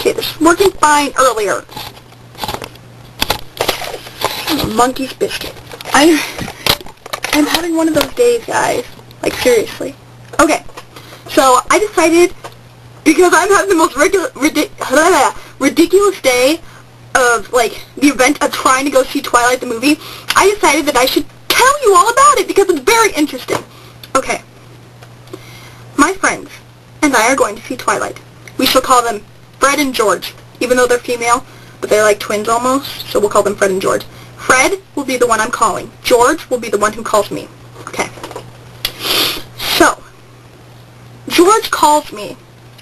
Okay, this was working fine earlier. A monkey's biscuit. I'm having one of those days, guys. Like, seriously. Okay, so I decided, because I'm having the most ridiculous day of, like, the event of trying to go see Twilight the movie, I decided that I should tell you all about it because it's very interesting. Okay. My friends and I are going to see Twilight. We shall call them Fred and George, even though they're female, but they're like twins almost, so we'll call them Fred and George. Fred will be the one I'm calling. George will be the one who calls me. Okay. So, George calls me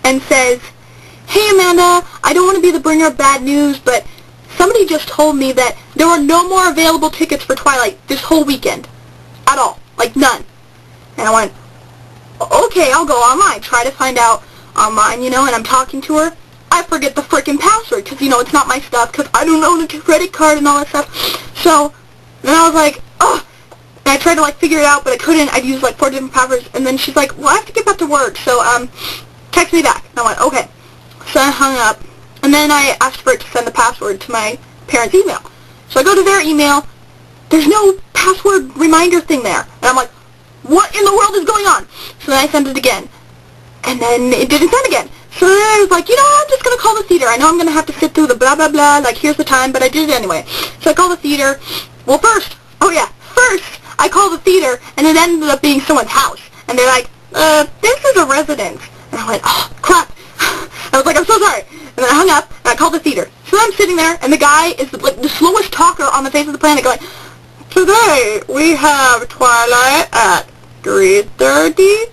and says, "Hey Amanda, I don't want to be the bringer of bad news, but somebody just told me that there are no more available tickets for Twilight this whole weekend. At all. Like, none." And I went, "Okay, I'll go online." Try to find out online, and I'm talking to her. I forget the frickin' password, because, it's not my stuff, because I don't own a credit card and all that stuff. So, then I was like, oh, and I tried to, figure it out, but I couldn't. I'd use, 4 different passwords, and then she's like, well, I have to get back to work, so, text me back. And I went, okay. So I hung up, and then I asked for it to send the password to my parents' email. So I go to their email. There's no password reminder thing there. And I'm like, what in the world is going on? So then I sent it again. And then it didn't send again. So then I was like, I'm just going to call the theater. I know I'm going to have to sit through the blah, blah, blah, here's the time, but I did it anyway. So I called the theater. Well, first, I called the theater, and it ended up being someone's house. And they're like, this is a residence. And I went, oh, crap. I was like, I'm so sorry. And then I hung up, and I called the theater. So I'm sitting there, and the guy is, the slowest talker on the face of the planet going, "Today, we have Twilight at 3:30,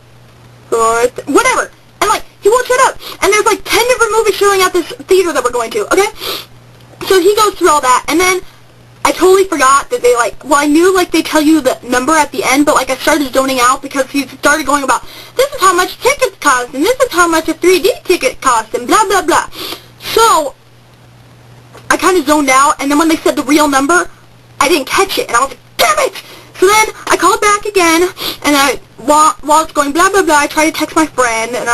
whatever." And, he won't shut up. And there's, 10 different movies showing at this theater that we're going to, okay? So he goes through all that, and then I totally forgot that they, I knew, they tell you the number at the end, but, I started zoning out because he started going about, this is how much tickets cost, and this is how much a 3D ticket costs, and blah, blah, blah. So, I kind of zoned out, and then when they said the real number, I didn't catch it, and I was like, damn it! So then, I called back again, and while it's going blah, blah, blah, I tried to text my friend, and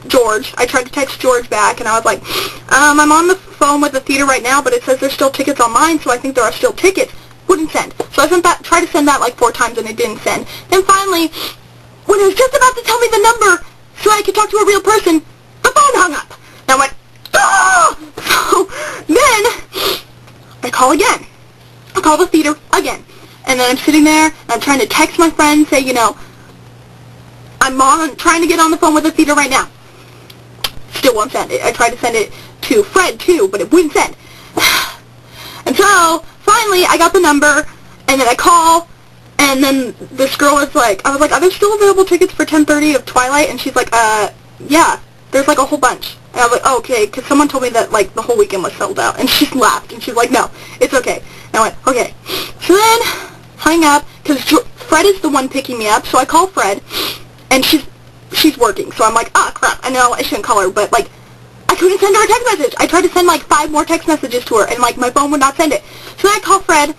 George. I tried to text George back, and I was like, I'm on the phone with the theater right now, but it says there's still tickets on mine, so I think there are still tickets. Wouldn't send. So I tried to send that 4 times, and it didn't send. Then finally, when it was just about to tell me the number so I could talk to a real person, the phone hung up. And I went, ah! So then, I call again. I call the theater again. And then I'm sitting there, and I'm trying to text my friend, say, I'm trying to get on the phone with the theater right now. Still won't send it. I tried to send it to Fred, too, but it wouldn't send. And so, finally, I got the number, and then I call, and then this girl was like, I was like, are there still available tickets for 10:30 of Twilight? And she's like, yeah, there's a whole bunch. And I was like, oh, okay, because someone told me that, the whole weekend was sold out. And she laughed, and she's like, no, it's okay. And I went, okay. So then, hung up, because Fred is the one picking me up, so I call Fred, and she's working, so I'm like, ah, crap, I know I shouldn't call her, but, I couldn't send her a text message. I tried to send, 5 more text messages to her, and, my phone would not send it. So then I called Fred,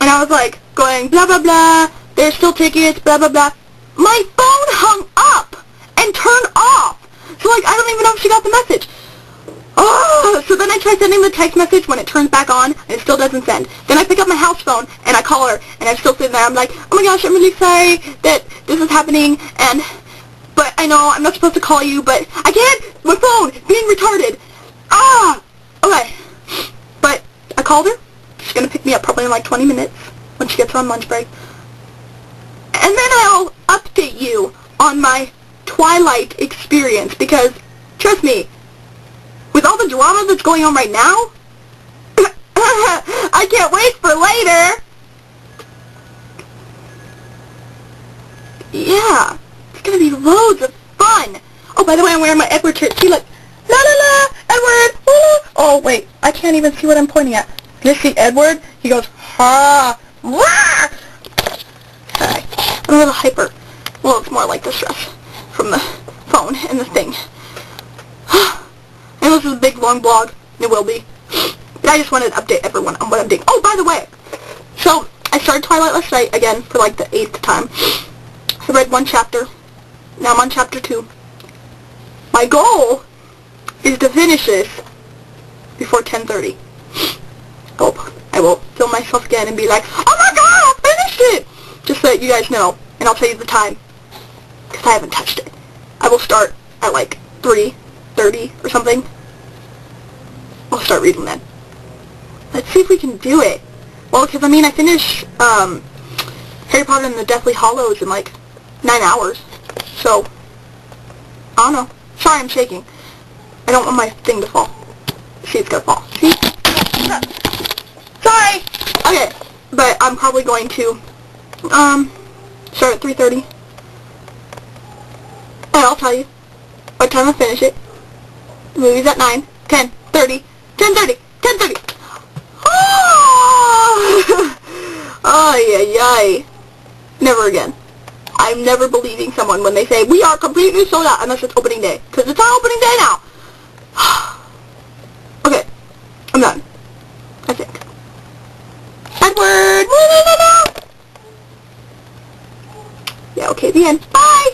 and I was, going, blah, blah, blah, there's still tickets, blah, blah, blah. My phone hung up and turned off. So, I don't even know if she got the message. Oh, so then I try sending the text message when it turns back on, and it still doesn't send. Then I pick up my house phone, and I call her, and I'm still sitting there. I'm like, oh my gosh, I'm really sorry that this is happening, but I know I'm not supposed to call you, but I can't, my phone, being retarded. Ah! Okay. But I called her. She's going to pick me up probably in 20 minutes when she gets on lunch break. And then I'll update you on my Twilight experience, because, trust me, with all the drama that's going on right now, I can't wait for later. Yeah, it's going to be loads of fun. Oh, by the way, I'm wearing my Edward shirt. See, look. La la la, Edward. Woo. Oh, wait, I can't even see what I'm pointing at. Can you see Edward? He goes, ha, wah. Sorry, I'm a little hyper. Well, it's more like the stress from the phone and the thing. And this is a big, long blog. It will be. But I just wanted to update everyone on what I'm doing. Oh, by the way, so I started Twilight last night again for the 8th time. I read 1 chapter. Now I'm on chapter 2. My goal is to finish this before 10:30. I will film myself again and be like, oh my god, I finished it! Just so that you guys know, and I'll tell you the time, because I haven't touched it. I will start at like 3:30 or something. I'll start reading then. Let's see if we can do it. Well, because I mean, I finish Harry Potter and the Deathly Hallows in like 9 hours. So, I don't know. Sorry, I'm shaking. I don't want my thing to fall. See, it's gonna fall. See? Sorry! Okay, but I'm probably going to, start at 3:30. And I'll tell you what time I finish it. The movie's at 9, 10:30, 10:30, 10:30. Oh! Ay, ay, ay. Never again. I'm never believing someone when they say, we are completely sold out, unless it's opening day. Because it's our opening day now. Okay. I'm done. I think. Edward! Yeah, okay, the end. Bye!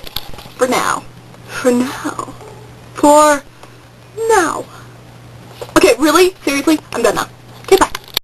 For now. For now. For now. Okay, really? Seriously? I'm done now.